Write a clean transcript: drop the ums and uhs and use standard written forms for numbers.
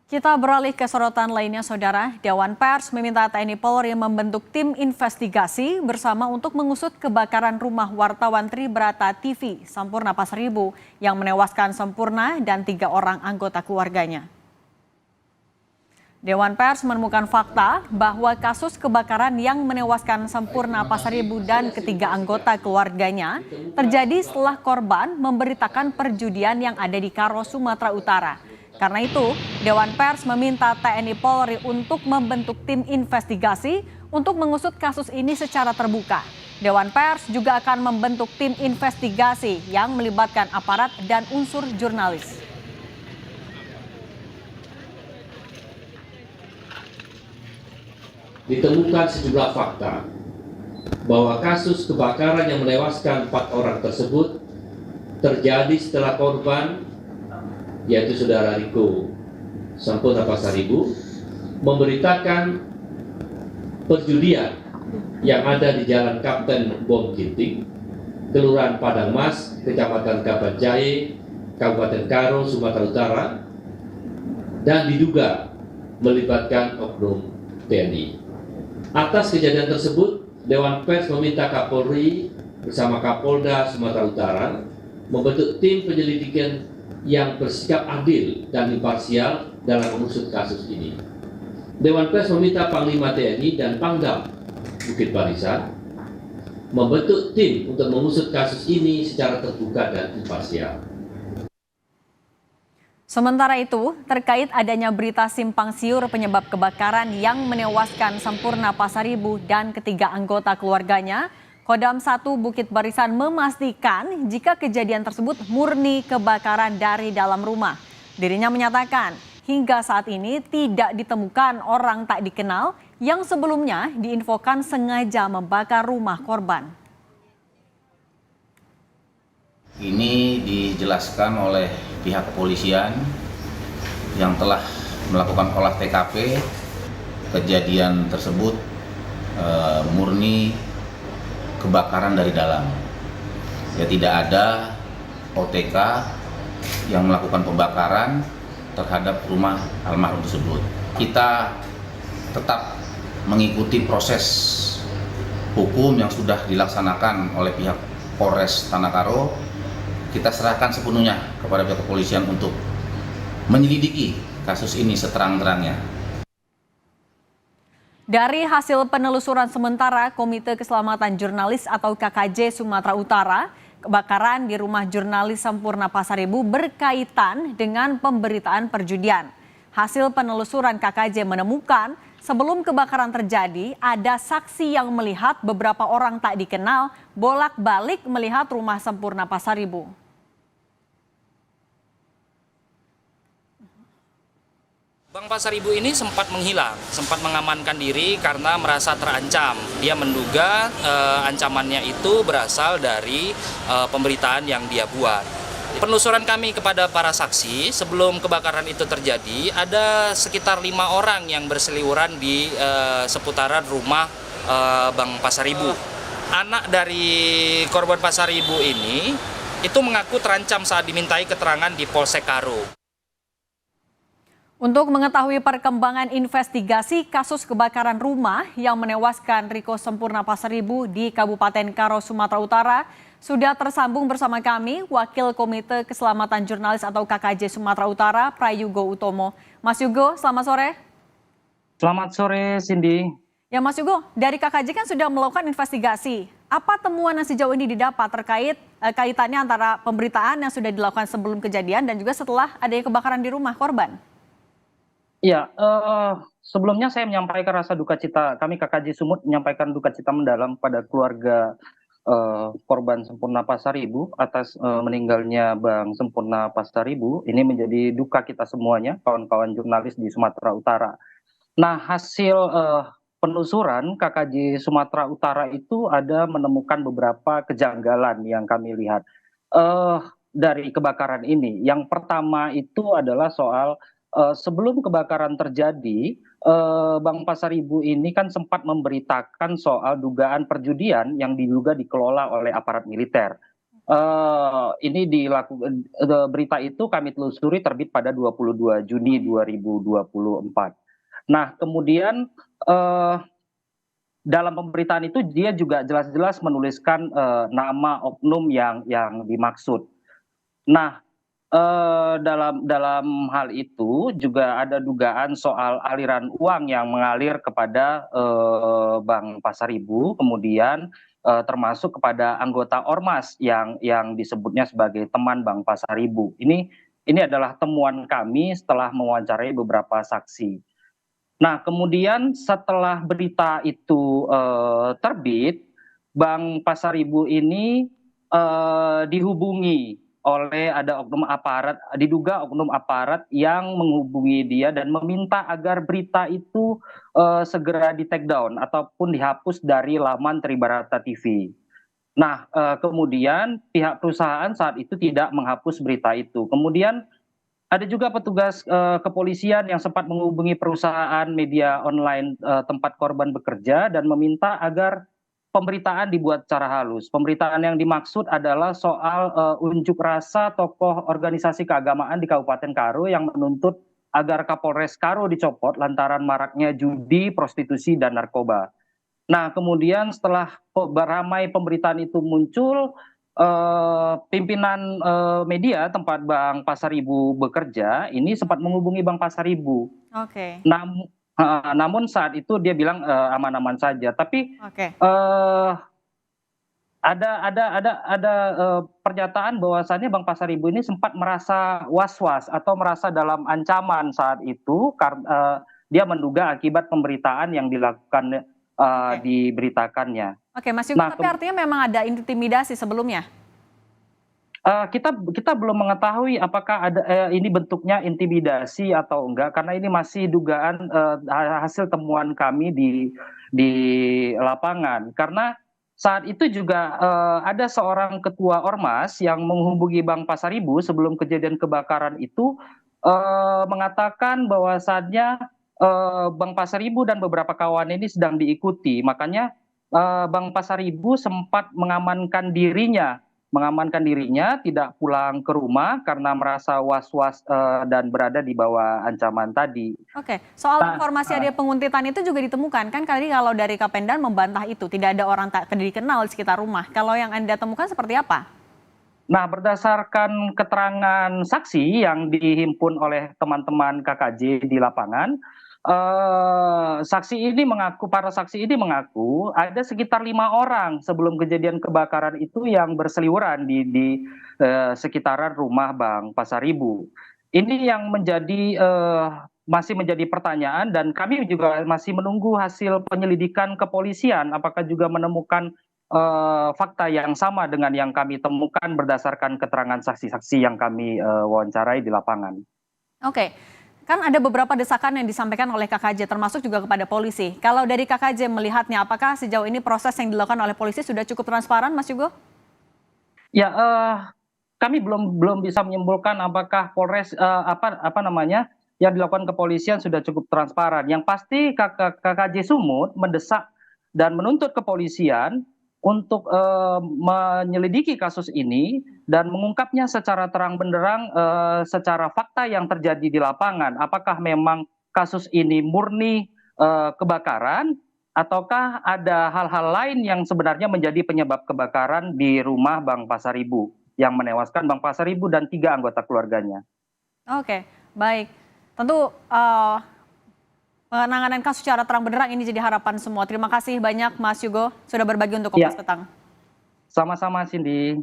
Kita beralih ke sorotan lainnya, Saudara. Dewan Pers meminta TNI Polri membentuk tim investigasi bersama untuk mengusut kebakaran rumah wartawan Tribrata TV Sampurna Pasaribu yang menewaskan Sampurna dan 3 orang anggota keluarganya. Dewan Pers menemukan fakta bahwa kasus kebakaran yang menewaskan Sampurna Pasaribu dan ketiga anggota keluarganya terjadi setelah korban memberitakan perjudian yang ada di Karo, Sumatera Utara. Karena itu, Dewan Pers meminta TNI Polri untuk membentuk tim investigasi untuk mengusut kasus ini secara terbuka. Dewan Pers juga akan membentuk tim investigasi yang melibatkan aparat dan unsur jurnalis. Ditemukan sejumlah fakta bahwa kasus kebakaran yang menewaskan 4 orang tersebut terjadi setelah korban, yaitu saudara Riko Sampurna Pasaribu, memberitakan perjudian yang ada di Jalan Kapten Bom Ginting, Kelurahan Padang Mas, Kecamatan Kabanjahe, Kabupaten Karo, Sumatera Utara, dan diduga melibatkan oknum TNI. Atas kejadian tersebut, Dewan Pers meminta Kapolri bersama Kapolda Sumatera Utara membentuk tim penyelidikan yang bersikap adil dan imparsial dalam mengusut kasus ini. Dewan Pers meminta Panglima TNI dan Pangdam Bukit Barisan membentuk tim untuk mengusut kasus ini secara terbuka dan imparsial. Sementara itu, terkait adanya berita simpang siur penyebab kebakaran yang menewaskan Sampurna Pasaribu dan ketiga anggota keluarganya, Kodam 1 Bukit Barisan memastikan jika kejadian tersebut murni kebakaran dari dalam rumah. Dirinya menyatakan hingga saat ini tidak ditemukan orang tak dikenal yang sebelumnya diinfokan sengaja membakar rumah korban. Ini dijelaskan oleh pihak kepolisian yang telah melakukan olah TKP. Kejadian tersebut murni kebakaran dari dalam. Ya, tidak ada OTK yang melakukan pembakaran terhadap rumah almarhum tersebut. Kita tetap mengikuti proses hukum yang sudah dilaksanakan oleh pihak Polres Tanah Karo. Kita serahkan sepenuhnya kepada pihak kepolisian untuk menyelidiki kasus ini seterang-terangnya. Dari hasil penelusuran sementara Komite Keselamatan Jurnalis atau KKJ Sumatera Utara, kebakaran di rumah jurnalis Sampurna Pasaribu berkaitan dengan pemberitaan perjudian. Hasil penelusuran KKJ menemukan sebelum kebakaran terjadi ada saksi yang melihat beberapa orang tak dikenal bolak-balik melihat rumah Sampurna Pasaribu. Bang Pasaribu ini sempat menghilang, sempat mengamankan diri karena merasa terancam. Dia menduga ancamannya itu berasal dari pemberitaan yang dia buat. Penelusuran kami kepada para saksi sebelum kebakaran itu terjadi, ada sekitar 5 orang yang berseliweran di seputaran rumah Bang Pasaribu. Anak dari korban Pasaribu ini itu mengaku terancam saat dimintai keterangan di Polsek Karo. Untuk mengetahui perkembangan investigasi kasus kebakaran rumah yang menewaskan Riko Sampurna Pasaribu di Kabupaten Karo, Sumatera Utara, sudah tersambung bersama kami Wakil Komite Keselamatan Jurnalis atau KKJ Sumatera Utara, Prayugo Utomo. Mas Yugo, selamat sore. Selamat sore, Cindy. Ya Mas Yugo, dari KKJ kan sudah melakukan investigasi. Apa temuan yang sejauh ini didapat terkait kaitannya antara pemberitaan yang sudah dilakukan sebelum kejadian dan juga setelah adanya kebakaran di rumah korban? Ya, sebelumnya saya menyampaikan rasa duka cita, kami KKJ Sumut menyampaikan duka cita mendalam pada keluarga korban Sampurna Pasaribu atas meninggalnya Bang Sampurna Pasaribu. Ini menjadi duka kita semuanya, kawan-kawan jurnalis di Sumatera Utara. Nah, hasil penelusuran KKJ Sumatera Utara itu ada menemukan beberapa kejanggalan yang kami lihat dari kebakaran ini. Yang pertama itu adalah soal sebelum kebakaran terjadi, Bang Pasaribu ini kan sempat memberitakan soal dugaan perjudian yang diduga dikelola oleh aparat militer. ini dilakukan, berita itu kami telusuri terbit pada 22 Juni 2024. Nah, kemudian dalam pemberitaan itu dia juga jelas-jelas menuliskan nama oknum yang dimaksud. Nah, dalam hal itu juga ada dugaan soal aliran uang yang mengalir kepada Bank Pasaribu, kemudian termasuk kepada anggota ormas yang disebutnya sebagai teman Bank Pasaribu. Ini adalah temuan kami setelah mewawancarai beberapa saksi. Nah, kemudian setelah berita itu terbit, Bank Pasaribu ini dihubungi oleh ada oknum aparat, diduga oknum aparat yang menghubungi dia dan meminta agar berita itu segera di take down ataupun dihapus dari laman Tribarata TV. Nah, kemudian pihak perusahaan saat itu tidak menghapus berita itu. Kemudian ada juga petugas kepolisian yang sempat menghubungi perusahaan media online tempat korban bekerja dan meminta agar pemberitaan dibuat secara halus. Pemberitaan yang dimaksud adalah soal unjuk rasa tokoh organisasi keagamaan di Kabupaten Karo yang menuntut agar Kapolres Karo dicopot lantaran maraknya judi, prostitusi, dan narkoba. Nah, kemudian setelah ramai pemberitaan itu muncul, pimpinan media tempat Bank Pasaribu bekerja ini sempat menghubungi Bank Pasaribu. Oke. Namun saat itu dia bilang aman-aman saja. Tapi Oke. ada pernyataan bahwasannya Bank Pasaribu ini sempat merasa was-was atau merasa dalam ancaman saat itu karena dia menduga akibat pemberitaan yang dilakukan diberitakannya. Oke, Mas Yugo, tapi artinya memang ada intimidasi sebelumnya? Kita belum mengetahui apakah ada ini bentuknya intimidasi atau enggak, karena ini masih dugaan hasil temuan kami di lapangan. Karena saat itu juga ada seorang ketua ormas yang menghubungi Bank Pasaribu sebelum kejadian kebakaran itu mengatakan bahwasannya Bank Pasaribu dan beberapa kawan ini sedang diikuti. Makanya Bank Pasaribu sempat mengamankan dirinya tidak pulang ke rumah karena merasa was-was dan berada di bawah ancaman tadi. Oke, soal informasi ada penguntitan itu juga ditemukan kan, kali kalau dari Kapendam membantah itu tidak ada orang tak dikenal di sekitar rumah. Kalau yang Anda temukan seperti apa? Nah, berdasarkan keterangan saksi yang dihimpun oleh teman-teman KKJ di lapangan, para saksi ini mengaku ada sekitar 5 orang sebelum kejadian kebakaran itu yang berseliweran di sekitaran rumah Bank Pasaribu. Ini yang masih menjadi pertanyaan dan kami juga masih menunggu hasil penyelidikan kepolisian apakah juga menemukan fakta yang sama dengan yang kami temukan berdasarkan keterangan saksi-saksi yang kami wawancarai di lapangan. Oke. Kan ada beberapa desakan yang disampaikan oleh KKJ termasuk juga kepada polisi. Kalau dari KKJ melihatnya, apakah sejauh ini proses yang dilakukan oleh polisi sudah cukup transparan, Mas Yugo? Ya, kami belum bisa menyimpulkan apakah Polres yang dilakukan kepolisian sudah cukup transparan. Yang pasti KKJ Sumut mendesak dan menuntut kepolisian untuk menyelidiki kasus ini dan mengungkapnya secara terang benderang secara fakta yang terjadi di lapangan. Apakah memang kasus ini murni kebakaran ataukah ada hal-hal lain yang sebenarnya menjadi penyebab kebakaran di rumah Bank Pasaribu yang menewaskan Bank Pasaribu dan 3 anggota keluarganya. Oke, baik. Tentu penanganan kasus secara terang benderang ini jadi harapan semua. Terima kasih banyak Mas Yugo sudah berbagi untuk Kompas Petang. Sama-sama Cindy.